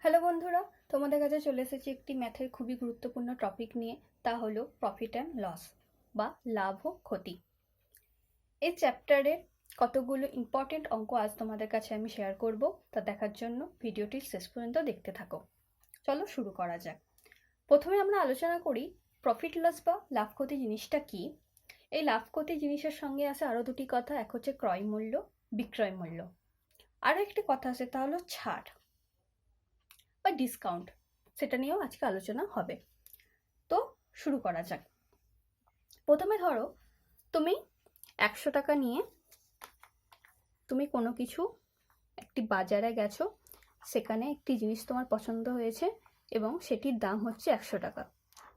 Hello বন্ধুরা, তোমাদের কাছে চলে এসেছি একটি ম্যাথের খুবই গুরুত্বপূর্ণ টপিক নিয়ে। তা হলো প্রফিট অ্যান্ড লস বা লাভ ও ক্ষতি। এই চ্যাপ্টারের কতগুলো ইম্পর্টেন্ট অঙ্ক আজ তোমাদের কাছে আমি শেয়ার করব। তা দেখার জন্য ভিডিওটি শেষ পর্যন্ত দেখতে থাকো। চলো শুরু করা যাক। প্রথমে আমরা আলোচনা করি প্রফিট লস বা লাভ ক্ষতি জিনিসটা কি। এই লাভ ক্ষতি জিনিসের সঙ্গে আসে আরও দুটি কথা, এক হচ্ছে ক্রয় মূল্য, বিক্রয় মূল্য। আরও একটি কথা আছে, তা হলো ছাড় বা ডিসকাউন্ট। সেটা নিয়েও আজকে আলোচনা হবে। তো শুরু করা যাক। প্রথমে ধরো তুমি 100 টাকা নিয়ে তুমি কোনো কিছু একটি বাজারে গেছো, সেখানে একটি জিনিস তোমার পছন্দ হয়েছে এবং সেটির দাম হচ্ছে 100 টাকা,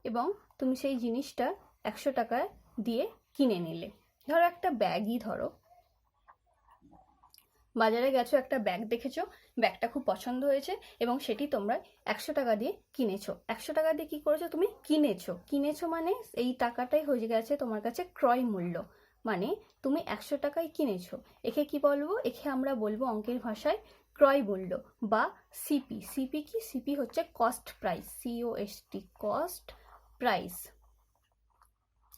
এবং তুমি সেই জিনিসটা 100 টাকায় দিয়ে কিনে নিলে। ধরো একটা ব্যাগই ধরো, বাজারে গেছো, একটা ব্যাগ দেখেছো, ব্যাগটা খুব পছন্দ হয়েছে এবং সেটি তোমরা 100 টাকা দিয়ে কিনেছো। 100 টাকা দিয়ে কি করেছো, তুমি কিনেছো মানে এই টাকাটাই হয়ে গেছে তোমার কাছে ক্রয় মূল্য। মানে তুমি 100 টাকায় কিনেছো। একে কি বলবো, একে আমরা বলবো অঙ্কের ভাষায় ক্রয় মূল্য বা সিপি। সিপি কি, সিপি হচ্ছে cost price, COST, cost price.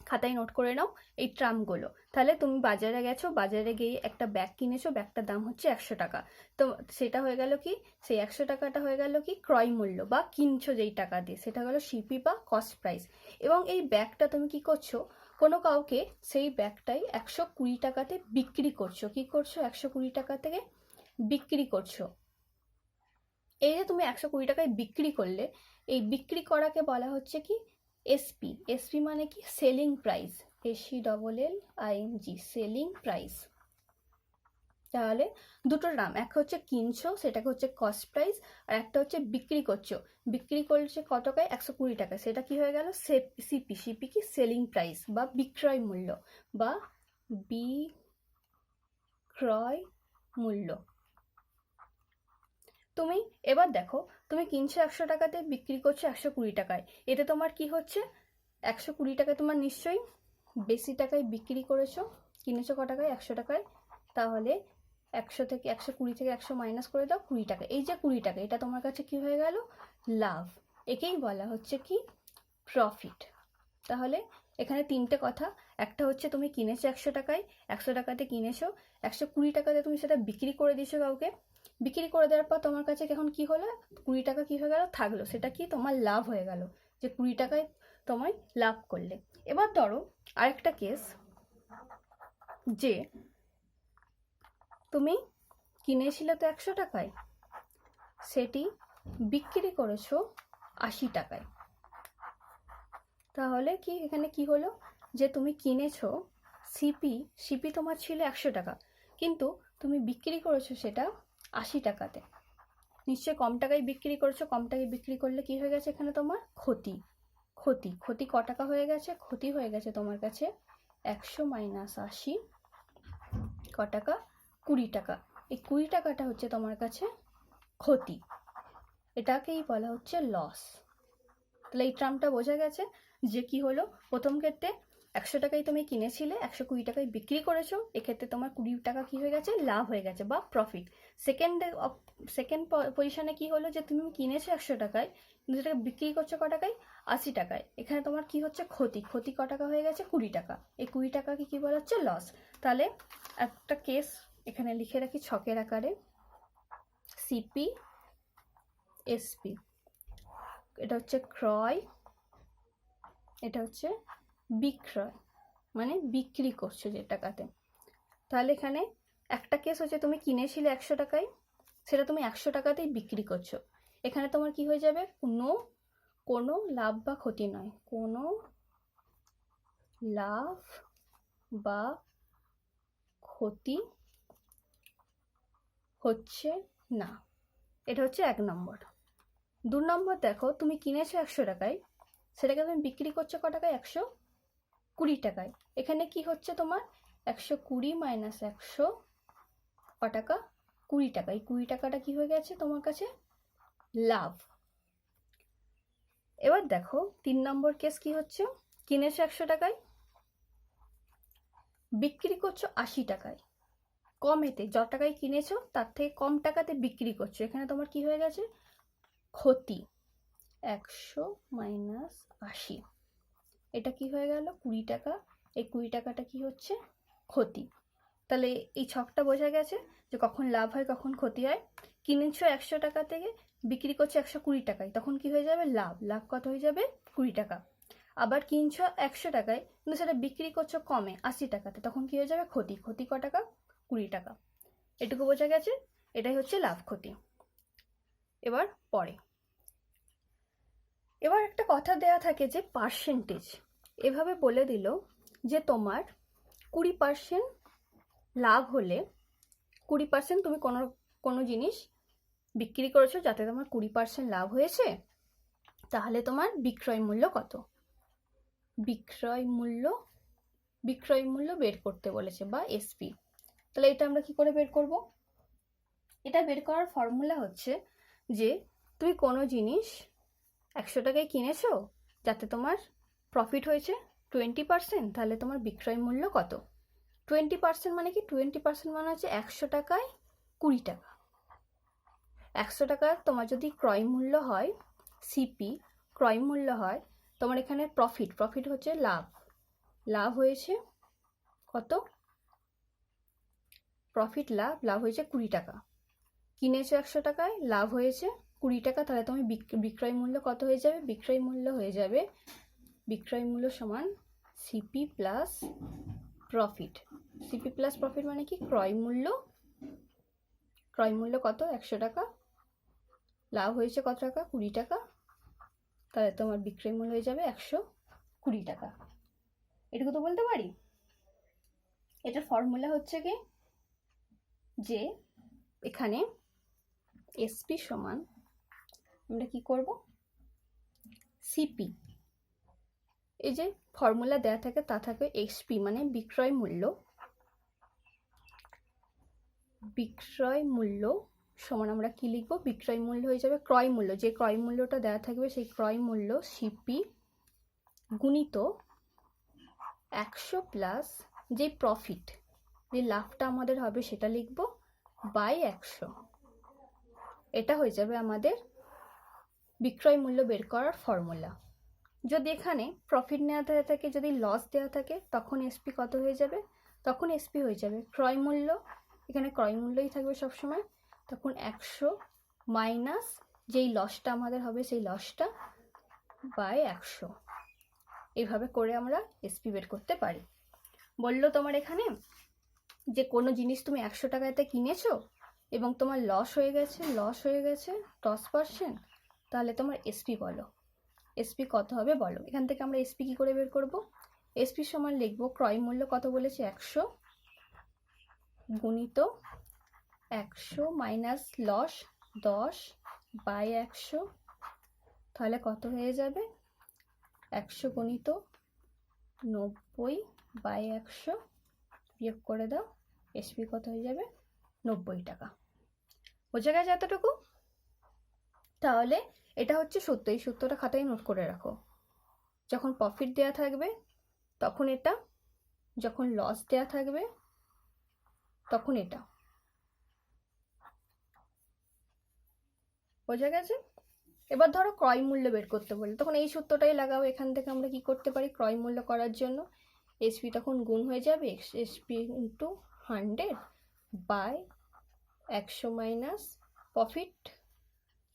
খাতায় নোট করে নাও এই ট্রামগুলো। তাহলে তুমি বাজারে গেছো, বাজারে গিয়ে একটা ব্যাগ কিনেছো, ব্যাগটার দাম হচ্ছে 100 টাকা। তো সেটা হয়ে গেল কি, সেই 100 টাকাটা হয়ে গেল কি ক্রয় মূল্য বা কিনছো যেই টাকা দিয়ে, সেটা হলো সিপি বা কস্ট প্রাইস। এবং এই ব্যাগটা তুমি কি করছো, কোনো কাউকে সেই ব্যাগটাই 120 টাকাতে বিক্রি করছো। কি করছো, 120 টাকা থেকে বিক্রি করছো। এই যে তুমি 120 টাকায় বিক্রি করলে, এই বিক্রি করাকে বলা হচ্ছে কি এসপি। এসপি মানে কি selling price, SELLING, selling price. তাহলে দুটো নাম, একটা হচ্ছে কিনছো, সেটাকে হচ্ছে কস্ট প্রাইস, আর একটা হচ্ছে বিক্রি করছো। বিক্রি করছে কত টাকায়, 120 টাকা, সেটা কি হয়ে গেল সিপি। সিপি কি সেলিং প্রাইস বা বিক্রয় মূল্য বা বিক্রয় মূল্য। তুমি এবার দেখো, তুমি কিনছো 100 টাকাতে, বিক্রি করছো 120 টাকায়। এতে তোমার কি হচ্ছে, 120 টাকায় তোমার নিশ্চয়ই বেশি টাকায় বিক্রি করেছো। কিনেছো ক টাকায়, 100 টাকায়। তাহলে 100 থেকে 120 থেকে 100 মাইনাস করে দাও, 20 টাকা। এই যে 20 টাকা, এটা তোমার কাছে কি হয়ে গেল, লাভ। একেই বলা হচ্ছে কি প্রফিট। তাহলে এখানে তিনটে কথা, একটা হচ্ছে তুমি কিনেছো 100 টাকায়, 100 টাকাতে কিনেছো, 120 টাকাতে তুমি সেটা বিক্রি করে দিয়েছো কাউকে। বিক্রি করে দেওয়ার পর তোমার কাছে এখন কি হলো, 20 টাকা কি হয়ে গেল থাকলো, সেটা কি তোমার লাভ হয়ে গেল, যে 20 টাকায় তোমায় লাভ করলে। এবার ধরো আরেকটা কেস, যে তুমি কিনেছিলে তো 100 টাকায়, সেটি বিক্রি করেছো 80 টাকায়। তাহলে কি এখানে কি হলো, যে তুমি কিনেছো সিপি তোমার ছিল 100 টাকা, কিন্তু তুমি বিক্রি করেছো সেটা 80 টাকাতে। নিশ্চয়ই কম টাকায় বিক্রি করেছো, কম টাকায় বিক্রি করলে কি হয়ে গেছে এখানে তোমার ক্ষতি। ক্ষতি ক্ষতি ক টাকা হয়ে গেছে, ক্ষতি হয়ে গেছে তোমার কাছে 100 মাইনাস 80 ক টাকা, 20 টাকা। এই 20 টাকাটা হচ্ছে তোমার কাছে ক্ষতি, এটাকেই বলা হচ্ছে লস। তাহলে এই ট্রামটা বোঝা গেছে যে কি হলো, প্রথম ক্ষেত্রে 100 টাকায় তুমি কিনেছিলে, 120 টাকায় বিক্রি করেছো, এক্ষেত্রে তোমার 20 টাকা কি হয়ে গেছে, লাভ হয়ে গেছে বা প্রফিট। সেকেন্ড পজিশনে কি হলো, যে তুমি কিনেছো 100 টাকায় কিন্তু সেটাকে বিক্রি করছো ক টাকায়, 80 টাকায়। এখানে তোমার কি হচ্ছে ক্ষতি। ক্ষতি ক টাকা হয়ে গেছে, 20 টাকা। এই 20 টাকাকে কি বলা হচ্ছে, লস। তাহলে একটা কেস এখানে লিখে রাখি ছকের আকারে, সিপি এসপি। এটা হচ্ছে ক্রয়, এটা হচ্ছে বিক্রয়, মানে বিক্রি করছো যে টাকাতে। তাহলে এখানে একটা কেস হচ্ছে তুমি কিনেছিলে 100 টাকায়, সেটা তুমি 100 টাকাতেই বিক্রি করছো। এখানে তোমার কি হয়ে যাবে, কোনো লাভ বা ক্ষতি নয়, কোনো লাভ বা ক্ষতি হচ্ছে না। এটা হচ্ছে 1 নম্বর। 2 নম্বর দেখো, তুমি কিনেছো 100 টাকায়, সেটাকে তুমি বিক্রি করছো ক টাকায়, 120 টাকায়। এখানে কি হচ্ছে তোমার, 120 মাইনাস 100 ক টাকা, 20 টাকা। এই 20 টাকাটা কি হয়ে গেছে তোমার কাছে, লাভ। এবার দেখো 3 নম্বর কেস কি হচ্ছে, কিনেছো 100 টাকায়, বিক্রি করছো 80 টাকায়। কমেতে, যত টাকায় কিনেছো তার থেকে কম টাকাতে বিক্রি করছো। এখানে তোমার কি হয়ে গেছে, ক্ষতি 100 মাইনাস 80, এটা কি হয়ে গেল 20 টাকা। এই 20 টাকাটা কি হচ্ছে ক্ষতি। তাহলে এই ছকটা বোঝা গেছে যে কখন লাভ হয় কখন ক্ষতি হয়। কিনেছো 100 টাকা থেকে, বিক্রি করছো 120 টাকায়, তখন কি হয়ে যাবে লাভ। লাভ কত হয়ে যাবে 20 টাকা। আবার কিনছো 100 টাকায় কিন্তু সেটা বিক্রি করছো কমে 80 টাকাতে, তখন কি হয়ে যাবে ক্ষতি। ক্ষতি ক টাকা 20 টাকা। এটুকু বোঝা গেছে, এটাই হচ্ছে লাভ ক্ষতি। এবার পরে এবার একটা কথা দেয়া থাকে যে পার্সেন্টেজ, এভাবে বলে দিল যে তোমার 20% লাভ হলে 20% তুমি কোনো জিনিস বিক্রি করেছো যাতে তোমার 20% লাভ হয়েছে, তাহলে তোমার বিক্রয় মূল্য কত। বিক্রয় মূল্য বের করতে বলেছে বা এসপি। তাহলে এটা আমরা কি করে বের করব? এটা বের করার ফর্মুলা হচ্ছে যে তুমি কোনো জিনিস 100 টাকায় কিনেছো যাতে তোমার প্রফিট হয়েছে 20%, তাহলে তোমার বিক্রয় মূল্য কত। 20% মানে কি, 20% মানে হচ্ছে 100 টাকায় 20 টাকা। 100 টাকার তোমার যদি ক্রয় মূল্য হয় সিপি, ক্রয় মূল্য হয় তোমার এখানে প্রফিট হচ্ছে লাভ হয়েছে কত, প্রফিট লাভ হয়েছে 20 টাকা। কিনেছো 100 টাকায়, লাভ হয়েছে 20 টাকা, তাহলে তুমি বিক্রয় মূল্য কত হয়ে যাবে, বিক্রয় মূল্য সমান CP plus profit. CP plus profit মানে কি, ক্রয় মূল্য কত 100 টাকা, লাভ হয়েছে কত টাকা 20 টাকা, তাহলে তোমার বিক্রয় মূল্য হয়ে যাবে 120 টাকা। এটুকু তো বলতে পারি। এটার ফর্মুলা হচ্ছে কি যে এখানে এসপি সমান আমরা কি করব, সিপি। এই যে ফর্মুলা দেয়া থাকে তা থাকে এসপি মানে বিক্রয় মূল্য সমান আমরা কি লিখবো, বিক্রয় মূল্য হয়ে যাবে ক্রয় মূল্য, যে ক্রয় মূল্যটা দেওয়া থাকবে সেই ক্রয় মূল্য সিপি গুণিত 100 প্লাস যে প্রফিট, যে লাভটা আমাদের হবে সেটা লিখবো বাই 100। এটা হয়ে যাবে আমাদের বিক্রয় মূল্য বের করার ফর্মুলা। যদি এখানে প্রফিট নেওয়া থাকে, যদি লস দেওয়া থাকে, তখন এসপি কত হয়ে যাবে, তখন এসপি হয়ে যাবে ক্রয় মূল্য, এখানে ক্রয় মূল্যই থাকবে সবসময়, তখন 100 মাইনাস যেই লসটা আমাদের হবে সেই লসটা বাই 100। এইভাবে করে আমরা এসপি বের করতে পারি। বললো তোমার এখানে যে কোনো জিনিস তুমি 100 টাকাতে কিনেছো এবং তোমার লস হয়ে গেছে 10%, তাহলে তোমার এসপি বলো, এসপি কত হবে বলো। এখান থেকে আমরা এসপি কি করে বের করব, এসপি সমান লিখবো ক্রয় মূল্য কত বলেছে 100 গুণিত 100 মাইনাস লস 10 বাই 100, তাহলে কত হয়ে যাবে 100 গুণিত 90 বাই 100, বিয়োগ করে দাও, এসপি কত হয়ে যাবে 90 টাকা। বোঝা গেছে এতটুকু? তাহলে এটা হচ্ছে সূত্র, এই সূত্রটা খাতায় নোট করে রাখো। যখন প্রফিট দেয়া থাকবে তখন এটা, যখন লস দেয়া থাকবে তখন এটা। বোঝা গেছে? এবার ধরো ক্রয় মূল্য বের করতে বলে, তখন এই সূত্রটাই লাগাও। এখান থেকে আমরা কি করতে পারি, ক্রয় মূল্য করার জন্য এসপি তখন গুণ হয়ে যাবে SP into 100 by 100 minus profit,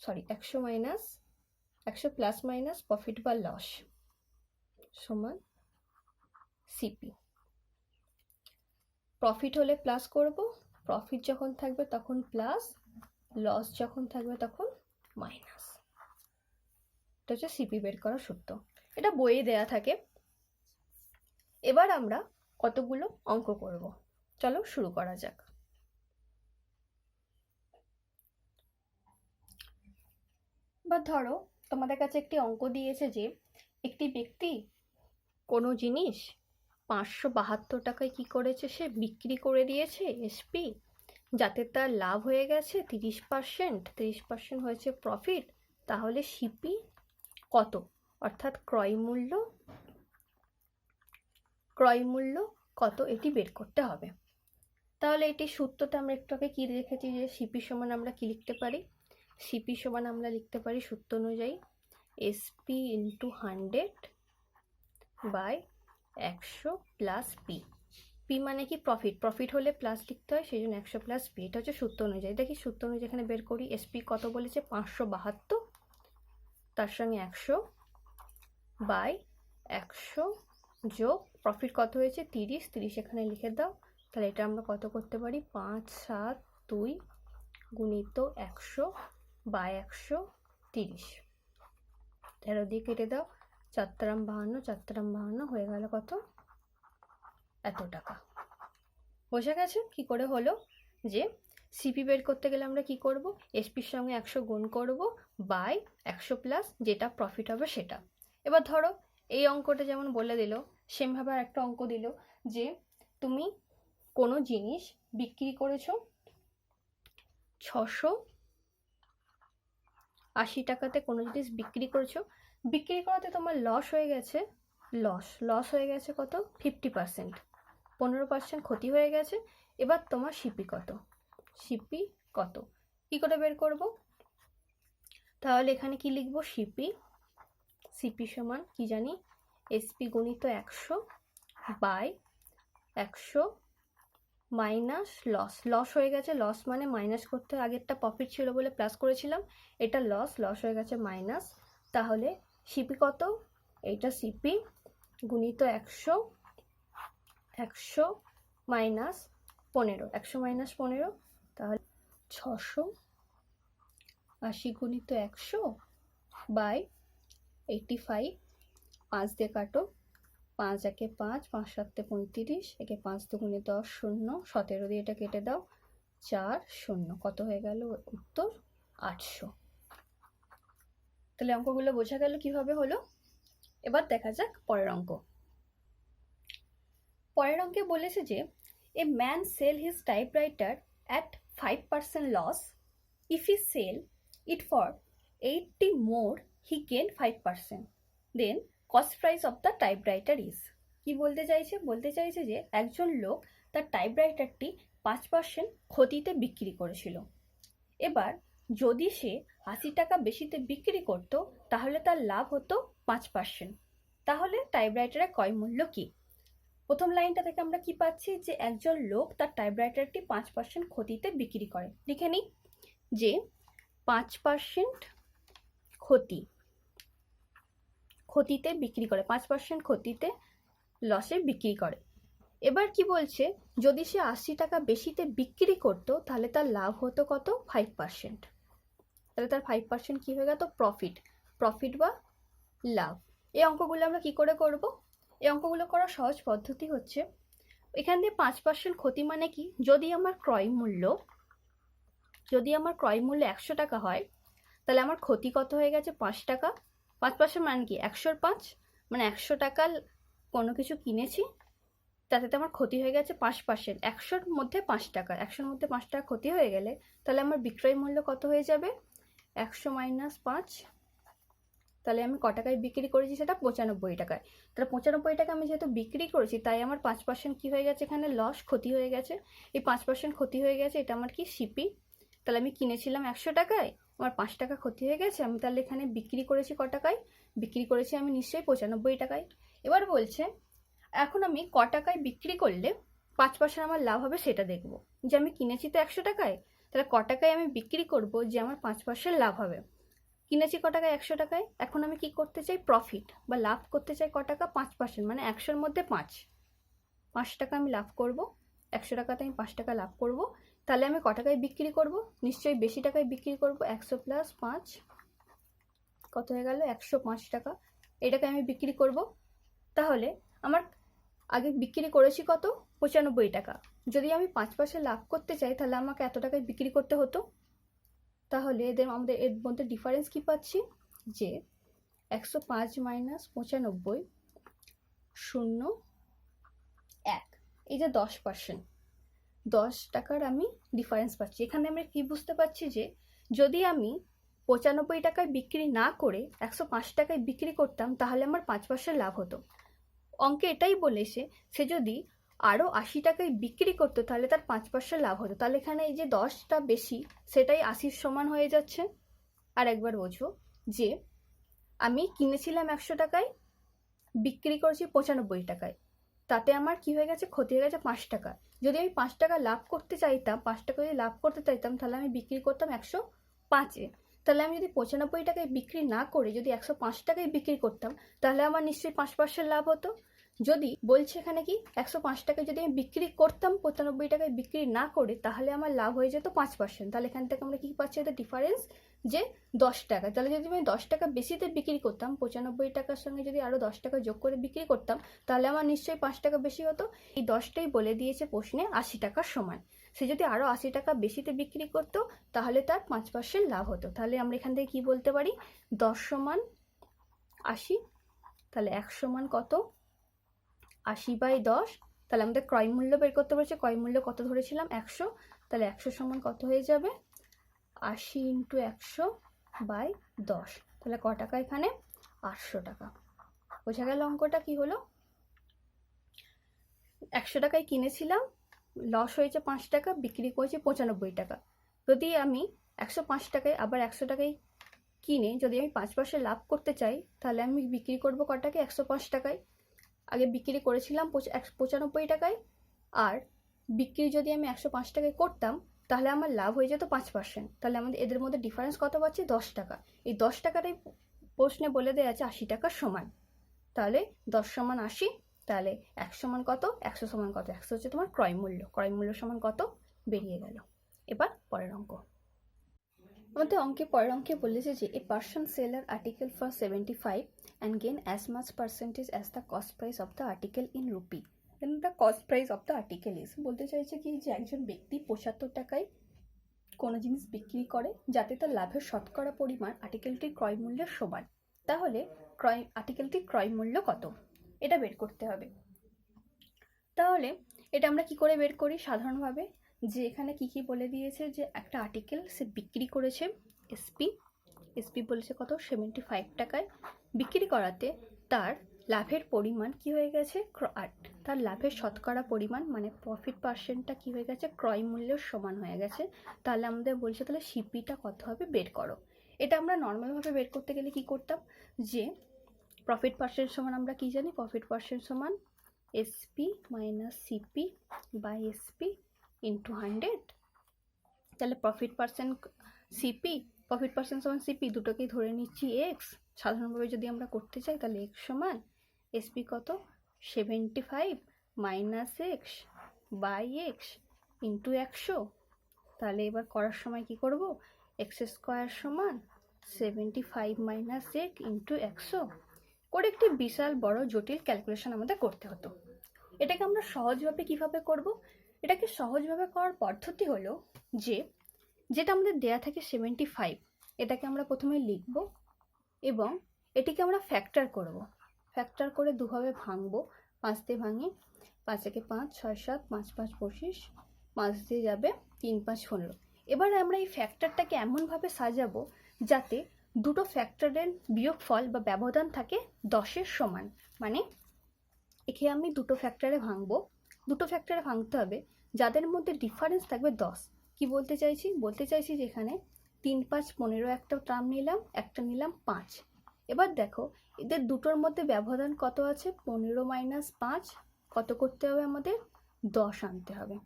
100 plus minus profit বা লস সমান সিপি। প্রফিট হলে প্লাস করব, প্রফিট যখন থাকবে তখন প্লাস, লস যখন থাকবে তখন মাইনাস। এটা হচ্ছে সিপি বের করার সূত্র, এটা বইয়ে দেয়া থাকে। এবার আমরা কতগুলো অঙ্ক করব, চলো শুরু করা যাক। বা ধরো তোমাদের কাছে একটি অঙ্ক দিয়েছে যে একটি ব্যক্তি কোনো জিনিস 572 টাকায় কি করেছে, সে বিক্রি করে দিয়েছে এসপি, যাতে তার লাভ হয়ে গেছে 30% হয়েছে প্রফিট। তাহলে সিপি কত, অর্থাৎ ক্রয় মূল্য কত এটি বের করতে হবে। তাহলে এটি সূত্রটা আমরা একটু আগে কি দেখেছি যে সিপি সমান আমরা কি লিখতে পারি, সিপি সমান আমরা লিখতে পারি সূত্র অনুযায়ী SP into 100/100 plus P. P মানে কি প্রফিট, প্রফিট হলে প্লাস লিখতে হয়, সেই জন্য 100 প্লাস পি। এটা হচ্ছে সূত্র অনুযায়ী। দেখি সূত্র অনুযায়ী এখানে বের করি। এসপি কত বলেছে 572, তার সঙ্গে 100/100 যোগ প্রফিট কত হয়েছে 30, 30 এখানে লিখে দাও। তাহলে এটা আমরা কত করতে পারি 572 গুণিত 100/100 30, 13 দিয়ে কেটে দাও, 4 তেরম 52, 4 তেরম 52 হয়ে গেল কত এত টাকা। বোঝা গেছে কি করে হলো যে সিপি বের করতে গেলে আমরা কি করব, এসপির সঙ্গে 100 গুণ করব বাই 100 প্লাস যেটা প্রফিট হবে সেটা। এবার ধরো এই অঙ্কটা যেমন বলে দিল, সেমভাবে আর একটা অঙ্ক দিল যে তুমি কোনো জিনিস বিক্রি করেছো 680 টাকাতে, কোনো জিনিস বিক্রি করেছো, বিক্রি করাতে তোমার লস হয়ে গেছে, লস হয়ে গেছে কত 50%, 15% ক্ষতি হয়ে গেছে। এবার তোমার সিপি কত, সিপি কত কি করে বের করব, তাহলে এখানে কি লিখব, সিপি সমান কি জানি এসপি গুণিত 100/100 মাইনাস লস হয়ে গেছে, লস মানে মাইনাস করতে, আগেরটা প্রফিট ছিল বলে প্লাস করেছিলাম, এটা লস হয়ে গেছে মাইনাস। তাহলে সিপি কত, এইটা সিপি গুণিত 100 মাইনাস 15, 100 মাইনাস 15, তাহলে 680 গুণিত 100/85, 5 দিয়ে কাটো, 5 একে 5, 5 7 35, একে 5 দুগুণে 10, 0, 17 দিয়ে এটা কেটে দাও, 4 0, কত হয়ে গেল উত্তর 800। তাহলে অঙ্কগুলো বোঝা গেল কিভাবে হলো। এবার দেখা যাক পরের অঙ্ক। পরের অঙ্কে বলেছে যে a man sell his typewriter at 5% loss, if he sell it for 80 more he gain 5%, then cost price of the typewriter is. কি বলতে চাইছে যে একজন লোক তার টাইপরাইটারটি 5% ক্ষতিতে বিক্রি করেছিল। এবার যদি সে 80 টাকা বেশিতে বিক্রি করত তাহলে তার লাভ হতো 5%। তাহলে টাইপরাইটারের ক্রয় মূল্য কি? প্রথম লাইনটা থেকে আমরা কি পাচ্ছি যে একজন লোক তার টাইপরাইটারটি 5% ক্ষতিতে বিক্রি করে। লিখে নিই যে 5% ক্ষতিতে বিক্রি করে, 5% ক্ষতিতে লসে বিক্রি করে। এবার কি বলছে, যদি সে 80 টাকা বেশিতে বিক্রি করতো তাহলে তার লাভ হতো কত 5%। তাহলে তার 5% কি হয়ে গেল প্রফিট বা লাভ। এই অঙ্কগুলো আমরা কি করে করব, এই অঙ্কগুলো করার সহজ পদ্ধতি হচ্ছে, এখান দিয়ে 5% ক্ষতি মানে কি, যদি আমার ক্রয় মূল্য 100 টাকা হয় তাহলে আমার ক্ষতি কত হয়ে গেছে 5 টাকা। 5% মানে কি 100 এর 5, মানে 100 টাকার কোনো কিছু কিনেছি তাতে আমার ক্ষতি হয়ে গেছে 5%, 100-র মধ্যে 5 টাকা, 100-র মধ্যে 5 টাকা ক্ষতি হয়ে গেলে তাহলে আমার বিক্রয় মূল্য কত হয়ে যাবে 100 মাইনাস 5, তাহলে আমি ক টাকায় বিক্রি করেছি সেটা 95 টাকায়। তাহলে 95 টাকা আমি যেহেতু বিক্রি করেছি তাই আমার 5% কি হয়ে গেছে, এখানে ক্ষতি হয়ে গেছে। এই 5% ক্ষতি হয়ে গেছে, এটা আমার কি সিপি। তাহলে আমি কিনেছিলাম 100 টাকায়, আমার 5 টাকা ক্ষতি হয়ে গেছে, আমি তাহলে এখানে বিক্রি করেছি ক টাকায়, বিক্রি করেছি আমি নিশ্চয়ই 95 টাকায়। এবার বলছে এখন আমি ক টাকায় বিক্রি করলে 5% আমার লাভ হবে সেটা দেখব, যে আমি কিনেছি তো 100 টাকায়, তাহলে ক টাকায় আমি বিক্রি করব যে আমার 5% লাভ হবে। কিনেছি ক টাকায় 100 টাকায়, এখন আমি কি করতে চাই প্রফিট বা লাভ করতে চাই ক টাকা 5%, মানে 100-র মধ্যে 5 টাকা আমি লাভ করব, 100 টাকাতে আমি 5 টাকা লাভ করব। তাহলে আমি ক টাকায় বিক্রি করব, নিশ্চয়ই বেশি টাকায় বিক্রি করব, 100 প্লাস 5 কত হয়ে গেল 105 টাকা, এটাকে আমি বিক্রি করব। তাহলে আমার আগে বিক্রি করেছি কত 95 টাকা, যদি আমি 5% লাভ করতে চাই তাহলে আমাকে এত টাকায় বিক্রি করতে হতো। তাহলে আমাদের এর মধ্যে ডিফারেন্স কি পাচ্ছি যে 105 মাইনাস 95 0 1, এই যে 10%, 10 টাকার আমি ডিফারেন্স পাচ্ছি। এখানে আমরা কি বুঝতে পারছি যে যদি আমি 95 টাকায় বিক্রি না করে 105 টাকায় বিক্রি করতাম তাহলে আমার 5% লাভ হতো। অঙ্কে এটাই বলেছে সে যদি আরও 80 টাকায় বিক্রি করতো তাহলে তার 5% লাভ হতো। তাহলে এখানে এই যে 10টা বেশি সেটাই 80-র সমান হয়ে যাচ্ছে। আর একবার বোঝো যে আমি কিনেছিলাম 100 টাকায়, বিক্রি করেছি 95 টাকায়, তাতে আমার কি হয়ে গেছে, ক্ষতি হয়ে গেছে 5 টাকা। যদি আমি 5 টাকা লাভ করতে চাইতাম, 5 টাকা যদি লাভ করতে চাইতাম, তাহলে আমি বিক্রি করতাম 105-এ। তাহলে আমি যদি 95 টাকায় বিক্রি না করে যদি 105 টাকায় বিক্রি করতাম, তাহলে আমার নিশ্চয়ই 5% লাভ হতো। যদি বলছে এখানে কি 105 টাকায় যদি আমি বিক্রি করতাম, 95 টাকায় বিক্রি না করে, তাহলে আমার লাভ হয়ে যেত 5%। তাহলে এখান থেকে আমরা কি পাচ্ছি, এটা ডিফারেন্স যে 10 টাকা। তাহলে যদি আমি 10 টাকা বেশিতে বিক্রি করতাম, 95 টাকার সঙ্গে যদি আরও 10 টাকা যোগ করে বিক্রি করতাম, তাহলে আমার নিশ্চয়ই 5 টাকা বেশি হতো। এই 10টাই বলে দিয়েছে প্রশ্নে 80 টাকার সমান। সে যদি আরও 80 টাকা বেশিতে বিক্রি করতো, তাহলে তার 5% লাভ হতো। তাহলে আমরা এখান থেকে কি বলতে পারি, 10 সমান 80, তাহলে 1 সমান কত, 80/10। তাহলে আমাদের ক্রয় মূল্য বের করতে বলেছে, ক্রয় মূল্য কত ধরেছিলাম, 100। তাহলে 100 সমান কত হয়ে যাবে, 80 × 100/10। তাহলে ক টাকা এখানে, 800 টাকা। বোঝা গেল অঙ্কটা কি হলো। 100 টাকায় কিনেছিলাম, লস হয়েছে 5 টাকা, বিক্রি করেছি 95 টাকা। যদি আমি 105 টাকায় আবার 100 টাকায় কিনে যদি আমি 5% লাভ করতে চাই, তাহলে আমি বিক্রি করবো কটাকে, 105 টাকায়। আগে বিক্রি করেছিলাম 95 টাকায়, আর বিক্রি যদি আমি 105 টাকায় করতাম, তাহলে আমার লাভ হয়ে যেত 5%। তাহলে আমাদের এদের মধ্যে ডিফারেন্স কত পাচ্ছি, 10 টাকা। এই 10 টাকাটাই প্রশ্নে বলে দেওয়া আছে 80 টাকার সমান। তাহলে 10 সমান 80, তাহলে 1 সমান কত, 100 সমান কত, 100 হচ্ছে তোমার ক্রয় মূল্য, ক্রয় মূল্য সমান কত বেরিয়ে গেল। এবার পরের অঙ্ক। আমাদের পরের অঙ্কে বলেছে যে a person sell an article for 75 and gain as much percentage as the cost price of the article in rupee, then the cost price of the article is। বলতে চাইছে কি যে একজন ব্যক্তি 75 টাকায় কোনো জিনিস বিক্রি করে, যাতে তার লাভের শতকরা পরিমাণ আর্টিকেলটির ক্রয় মূল্যের সমান। তাহলে আর্টিকেলটির ক্রয় মূল্য কত, এটা বের করতে হবে। তাহলে এটা আমরা কি করে বের করি, সাধারণভাবে যে এখানে কি কি বলে দিয়েছে, যে একটা আর্টিকেল সে বিক্রি করেছে, এসপি বলেছে কত, 75 টাকায়। বিক্রি করাতে তার লাভের পরিমাণ কি হয়ে গেছে, তার লাভের শতকরা পরিমাণ মানে প্রফিট পার্সেন্টটা কি হয়ে গেছে, ক্রয় মূল্যের সমান হয়ে গেছে। তাহলে আমাদের বলছে তাহলে সিপিটা কত হবে বের করো। এটা আমরা নর্মালভাবে বের করতে গেলে কি করতাম, যে প্রফিট পার্সেন্ট সমান আমরা কি জানি, প্রফিট পার্সেন্ট সমান SP minus CP by SP into 100। তাহলে প্রফিট পার্সেন্ট সমান সিপি, দুটোকেই ধরে নিচ্ছি এক্স। সাধারণভাবে যদি আমরা করতে চাই, তাহলে এক্স সমান এসপি কত, 75 minus X by X into 100। তাহলে এবার করার সময় কি করব, এক্স স্কোয়ার সমান 75 মাইনাস এক্স ইন্টু 100 করে একটি বিশাল বড় জটিল ক্যালকুলেশন আমাদের করতে হতো। এটাকে আমরা সহজভাবে কিভাবে করব, এটাকে সহজভাবে করার পদ্ধতি হলো যে যেটা আমাদের দেয়া থাকে 75, এটাকে আমরা প্রথমে লিখব এবং এটিকে আমরা ফ্যাক্টর করব। ফ্যাক্টর করে দুভাবে ভাঙবো, 5 দিয়ে ভাঙি, 5 একে 5, 6 7, 5 5 25, 5 দিয়ে যাবে 3 5 15। এবার আমরা এই ফ্যাক্টরটাকে এমনভাবে সাজাবো যাতে দুটো ফ্যাক্টরের বিয়োগফল বা ব্যবধান থাকে 10-এর সমান। মানে একে আমি দুটো ফ্যাক্টরে ভাঙবো, দুটো ফ্যাক্টরে ভাঙতে হবে যাদের মধ্যে ডিফারেন্স থাকবে 10। কি বলতে চাইছি যে এখানে 3 5 15 একটা টার্ম নিলাম, একটা নিলাম 5। এবার দেখো এদের দুটোর মধ্যে ব্যবধান কত আছে, 15 মাইনাস 5 কত করতে হবে আমাদের, 10 আনতে হবে।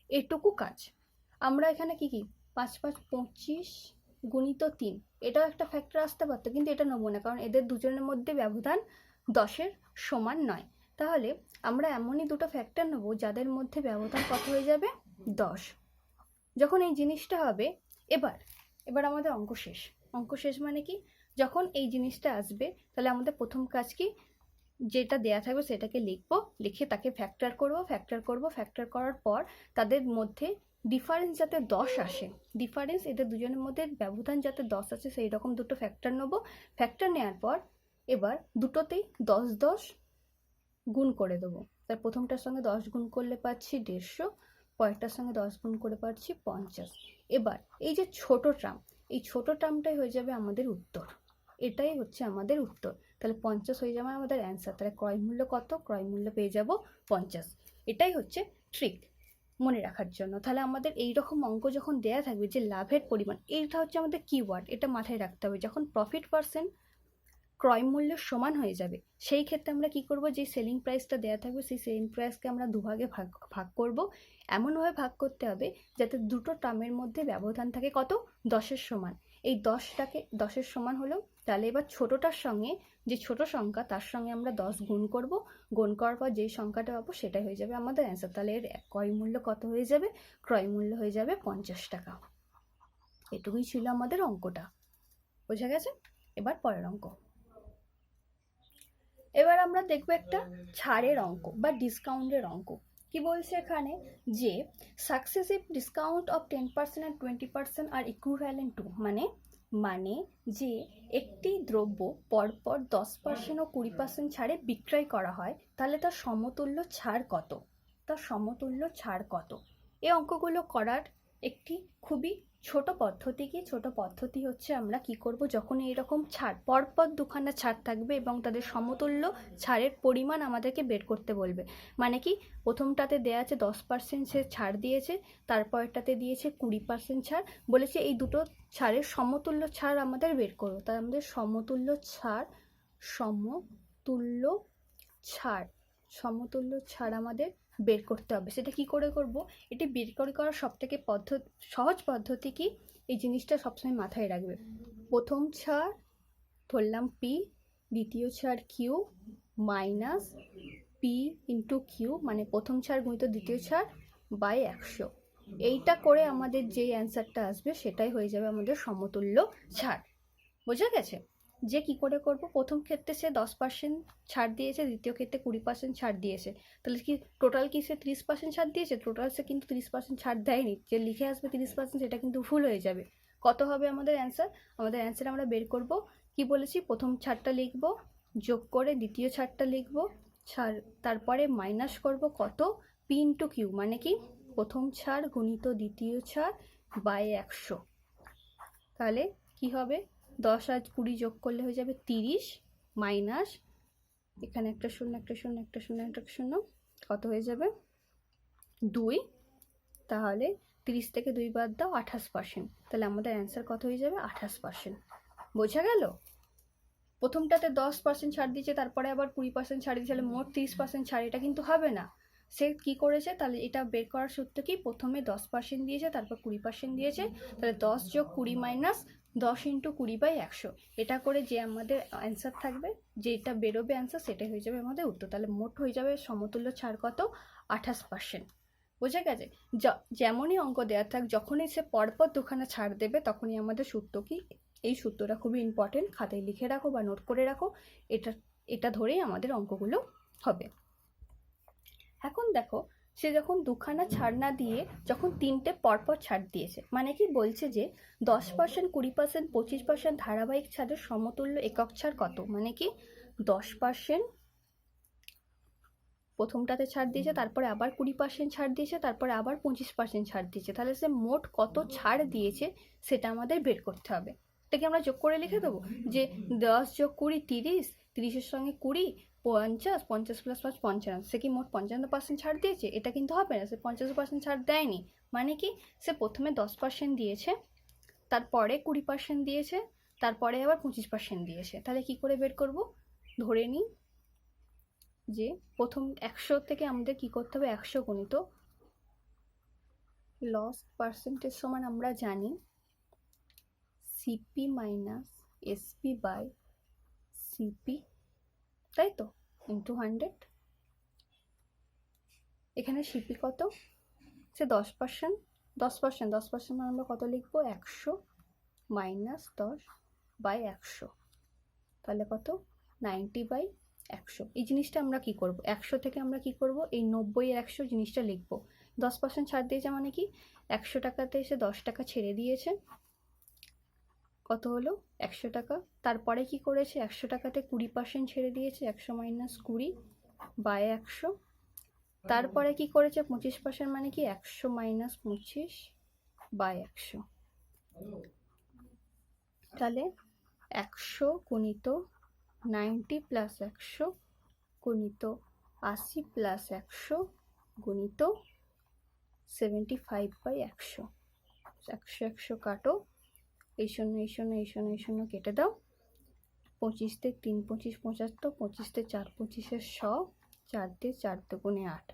এটুকু কাজ। আমরা এখানে কি 5 5 25 গুণিত 3, এটাও একটা ফ্যাক্টর আসতে পারতো, কিন্তু এটা নেবো না, কারণ এদের দুজনের মধ্যে ব্যবধান 10-এর সমান নয়। তাহলে আমরা এমনই দুটো ফ্যাক্টর নেবো যাদের মধ্যে ব্যবধান কত হয়ে যাবে, 10। যখন এই জিনিসটা হবে, এবার আমাদের অঙ্ক শেষ মানে কি, যখন এই জিনিসটা আসবে, তাহলে আমাদের প্রথম কাজ কি, যেটা দেয়া থাকবে সেটাকে লিখবো, লিখে তাকে ফ্যাক্টর করার পর তাদের মধ্যে ডিফারেন্স যাতে 10 আসে, এদের দুজনের মধ্যে ব্যবধান যাতে 10 আসে, সেই রকম দুটো ফ্যাক্টর নেবো। ফ্যাক্টর নেওয়ার পর এবার দুটোতেই 10 10 গুণ করে দেবো। তার প্রথমটার সঙ্গে 10 গুণ করলে পাচ্ছি 150, পরেরটার সঙ্গে 10 গুণ করে পাচ্ছি 50। এবার এই যে ছোট টার্ম, এই ছোট টার্মটাই হয়ে যাবে আমাদের উত্তর, এটাই হচ্ছে আমাদের উত্তর। তাহলে 50 হয়ে যাবে আমাদের অ্যান্সার। তাহলে ক্রয় মূল্য কত, ক্রয় মূল্য পেয়ে যাব 50। এটাই হচ্ছে ট্রিক। মনে রাখার জন্য। তাহলে আমাদের এই রকম অঙ্ক যখন দেয়া থাকবে যে লাভের পরিমাণ, এইটা হচ্ছে আমাদের কিওয়ার্ড, এটা মাথায় রাখতে হবে। যখন প্রফিট পার্সেন্ট ক্রয় মূল্যের সমান হয়ে যাবে, সেই ক্ষেত্রে আমরা কি করব, যে সেলিং প্রাইসটা দেওয়া থাকবে সেই সেলিং প্রাইসকে আমরা দুভাগে ভাগ করব। এমনভাবে ভাগ করতে হবে যাতে দুটো টার্মের মধ্যে ব্যবধান থাকে কত, 10-এর সমান। এই 10টাকে 10-এর সমান হলো, তাহলে এবার ছোটোটার সঙ্গে যে ছোট সংখ্যা তার সঙ্গে আমরা 10 গুণ করব। গুণ করার পর যেই সংখ্যাটা পাবো সেটাই হয়ে যাবে আমাদের অ্যান্সার। তাহলে এর ক্রয় মূল্য কত হয়ে যাবে, ক্রয় মূল্য হয়ে যাবে 50 টাকা। এটুকুই ছিল আমাদের অঙ্কটা, বোঝা গেছে? এবার পরের অঙ্ক। এবার আমরা দেখবো একটা ছাড়ের অঙ্ক বা ডিসকাউন্টের অঙ্ক। কি বলছে এখানে, যে সাকসেসিভ ডিসকাউন্ট অফ 10% আর 20% আর ইকুইভ্যালেন্ট টু, মানে যে একটি দ্রব্য পরপর 10% ও 20% ছাড়ে বিক্রয় করা হয়, তাহলে তার সমতুল্য ছাড় কত, তার সমতুল্য ছাড় কত। এই অঙ্কগুলো করার একটি খুবই ছোট পদ্ধতি। কি ছোট পদ্ধতি হচ্ছে, আমরা কি করব, যখন এইরকম ছাড় পরপর দুখানা ছাড় থাকবে এবং তাদের সমতুল্য ছাড়ের পরিমাণ আমাদেরকে বের করতে বলবে। মানে কি, প্রথমটাতে দেয়া আছে 10% সে ছাড় দিয়েছে, তারপরটাতে দিয়েছে 20% ছাড়, বলেছে এই দুটো ছাড়ের সমতুল্য ছাড় আমাদের বের করো। তাই আমাদের সমতুল্য ছাড় আমাদের বের করতে হবে। সেটা কি করে করব, এটি বের করার সবথেকে সহজ পদ্ধতি কি, এই জিনিসটা সবসময় মাথায় রাখবে। প্রথম ছাড় ধরলাম পি, দ্বিতীয় ছাড় Q, minus P into Q, মানে প্রথম ছাড় গুণিত দ্বিতীয় ছাড় বাই 100। এইটা করে আমাদের যে অ্যান্সারটা আসবে সেটাই হয়ে যাবে আমাদের সমতুল্য ছাড়। বোঝা গেছে? যে কি করে করব, প্রথম ক্ষেত্রে সে 10% ছাড় দিয়েছে, দ্বিতীয় ক্ষেত্রে 20% ছাড় দিয়েছে, তাহলে কি টোটাল কি সে 30% ছাড় দিয়েছে? টোটাল সে কিন্তু 30% ছাড় দেয়নি, যে লিখে আসবে 30% সেটা কিন্তু ভুল হয়ে যাবে। কত হবে আমাদের অ্যান্সার? আমাদের অ্যান্সার আমরা বের করব, কি বলেছি, প্রথম ছাড়টা লিখব, যোগ করে দ্বিতীয় ছাড়টা লিখব, তারপরে মাইনাস করব কত, পি ইন্টু কিউ, মানে কি প্রথম ছাড় গুণিত দ্বিতীয় ছাড় বাই 100। তাহলে কি হবে, 10 আর 20 যোগ করলে হয়ে যাবে 30, মাইনাস এখানে একটা শূন্য একটা শূন্য একটা শূন্য একটা শূন্য, কত হয়ে যাবে 2। তাহলে 30 থেকে 2 বাদ দাও, 28%। তাহলে আমাদের অ্যান্সার কত হয়ে যাবে, 28%। বোঝা গেল? প্রথমটাতে 10% ছাড় দিয়েছে, তারপরে আবার 20% ছাড় দিয়েছে, তাহলে মোট 30% ছাড়, এটা কিন্তু হবে না। সে কি করেছে, তাহলে এটা বের করার সূত্র কি, প্রথমে 10% দিয়েছে, তারপর 20% দিয়েছে, তাহলে 10 যোগ 20 মাইনাস 10 ইন্টু 20/100, এটা করে যে আমাদের অ্যান্সার থাকবে, যেটা বেরোবে অ্যান্সার, সেটাই হয়ে যাবে আমাদের উত্তর। তাহলে মোট হয়ে যাবে সমতুল্য ছাড় কত, 28%। বোঝা গেছে? যেমনই অঙ্ক দেওয়া থাক, যখনই সে পরপর দুখানা ছাড় দেবে, তখনই আমাদের সূত্র কি, এই সূত্রটা খুবই ইম্পর্টেন্ট, খাতায় লিখে রাখো বা নোট করে রাখো, এটা ধরেই আমাদের অঙ্কগুলো হবে। এখন দেখো, সে যখন দুখানা ছাড় না দিয়ে যখন 3টে পরপর ছাড় দিয়েছে, মানে কি বলছে যে 10%, 20%, 25% ধারাবাহিক ছাড়ের সমতুল্য একক ছাড় কত, মানে কি 10% প্রথমটাতে ছাড় দিয়েছে, তারপরে আবার 20% ছাড় দিয়েছে, তারপরে আবার 25% ছাড় দিয়েছে, তাহলে সে মোট কত ছাড় দিয়েছে সেটা আমাদের বের করতে হবে। এটাকে আমরা যোগ করে লিখে দেবো, যে 10 যোগ 20 30, 30-এর সঙ্গে 20 50, 50 প্লাস 5 55। সে কি মোট 55% ছাড় দিয়েছে? এটা কিন্তু হবে না, সে 50% ছাড় দেয়নি। মানে কি, সে প্রথমে 10% দিয়েছে, তারপরে 20% দিয়েছে, তারপরে আবার 25% দিয়েছে। তাহলে কি করে বের করব, ধরে নিই যে প্রথম 100 থেকে আমাদের কি করতে হবে, 100 গুণিত লস পার্সেন্টেজ সমান আমরা জানি CP minus SP by CP, তাই তো, ইন্টু 100। এখানে সিপি কত, সে 10%, 10% মানে আমরা কত লিখবো, 100 মাইনাস 10 বাই 100, তাহলে কত 90/100। এই জিনিসটা আমরা কি করব, 100 থেকে আমরা কি করব, এই 90/100 জিনিসটা লিখব। 10% ছাড় দিয়েছে মানে কি, 100 টাকাতে এসে 10 টাকা ছেড়ে দিয়েছে, কত হলো 100 টাকা। তারপরে কি করেছে, 100 টাকাতে 20% ছেড়ে দিয়েছে, 100 মাইনাস 20/100। তারপরে কি করেছে 25%, মানে কি 100 মাইনাস 25/100। তাহলে 100 গুণিত 90 প্লাস 100 গুণিত 80 প্লাস 100 গুণিত 75/100, 100 কাটো, এই শূন্য এই শূন্য এই শূন্য এই শূন্য কেটে দাও, 25 দিয়ে 3 25 75, 25 দিয়ে 4 25 100, 4 দিয়ে 4 দুগুণে 8,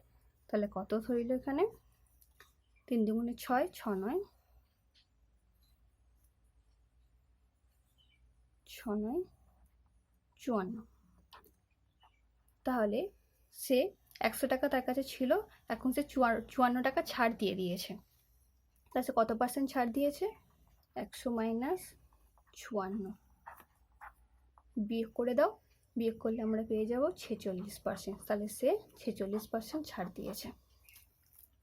তাহলে কত ধরিল এখানে? 3 দুগুণে 6, 6 9 54। তাহলে সে 100 টাকা তার কাছে ছিল, এখন সে 54 টাকা ছাড় দিয়ে দিয়েছে। তাহলে সে কত পার্সেন্ট ছাড় দিয়েছে? 100 মাইনাস 54, বিয়োগ করে দাও, বিয়োগ করলে আমরা পেয়ে যাব 46%। তাহলে সে 46% ছাড় দিয়েছে।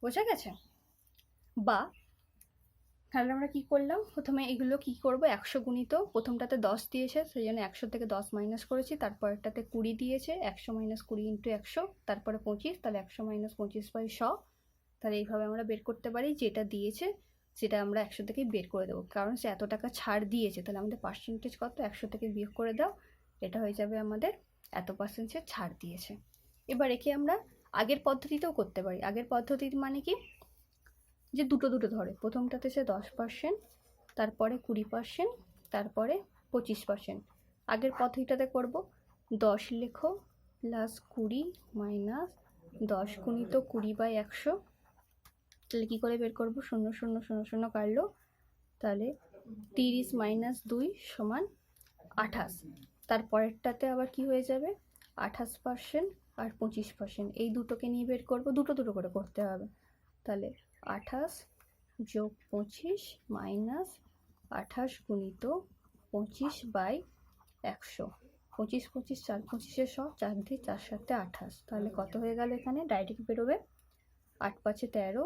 বোঝা গেছে? বা তাহলে আমরা কি করলাম, প্রথমে এগুলো কি করব, 100 গুণিত, প্রথমটাতে 10 দিয়েছে সেই জন্য 100 থেকে 10 মাইনাস করেছি, তারপরেরটাতে 20 দিয়েছে, 100 মাইনাস 20 ইন্টু 100, তারপরে 25, তাহলে 100 মাইনাস 25/100। তাহলে এইভাবে আমরা বের করতে পারি, যেটা দিয়েছে সেটা আমরা 100 থেকে বের করে দেবো, কারণ সে এত টাকা ছাড় দিয়েছে। তাহলে আমাদের পার্সেন্টেজ কত? 100 থেকে বিয়োগ করে দাও, এটা হয়ে যাবে আমাদের এত পার্সেন্ট সে ছাড় দিয়েছে। এবার একে আমরা আগের পদ্ধতিতেও করতে পারি। আগের পদ্ধতি মানে কি, যে দুটো দুটো ধরে, প্রথমটাতে সে 10%, তারপরে 20%, তারপরে 25%। আগের পদ্ধতিটাতে করব, 10 লেখো প্লাস 20 মাইনাস 10 গুণিত 20/100। তাহলে কী করে বের করবো? 0 0 0 0 কাটলো, তাহলে 30 মাইনাস 2 সমান 28। তারপরেরটাতে আবার কি হয়ে যাবে? 28% আর 25%, এই দুটোকে নিয়ে বের করবো, দুটো দুটো করে করতে হবে। তাহলে 28 যোগ 25 মাইনাস 28 গুণিত 25/100, 25 25 4 25 100, 4 দিয়ে 4 7 28। তাহলে কত হয়ে গেল? এখানে ডাইরেক্ট বেরোবে 8 5 13,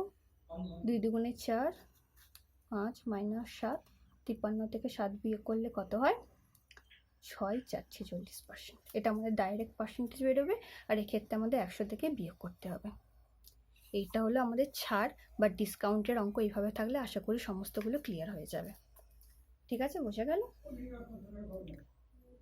2 দুগুণে 4, 5 মাইনাস 7, 53 থেকে 7 বিয়োগ করলে কত হয়? 6 4 46%। এটা আমাদের ডাইরেক্ট পার্সেন্টেজ বেরোবে, আর এক্ষেত্রে আমাদের 100 থেকে বিয়োগ করতে হবে। এইটা হলো আমাদের ছাড় বা ডিসকাউন্টের অঙ্ক। এইভাবে থাকলে আশা করি সমস্তগুলো ক্লিয়ার হয়ে যাবে। ঠিক আছে, বোঝা গেল?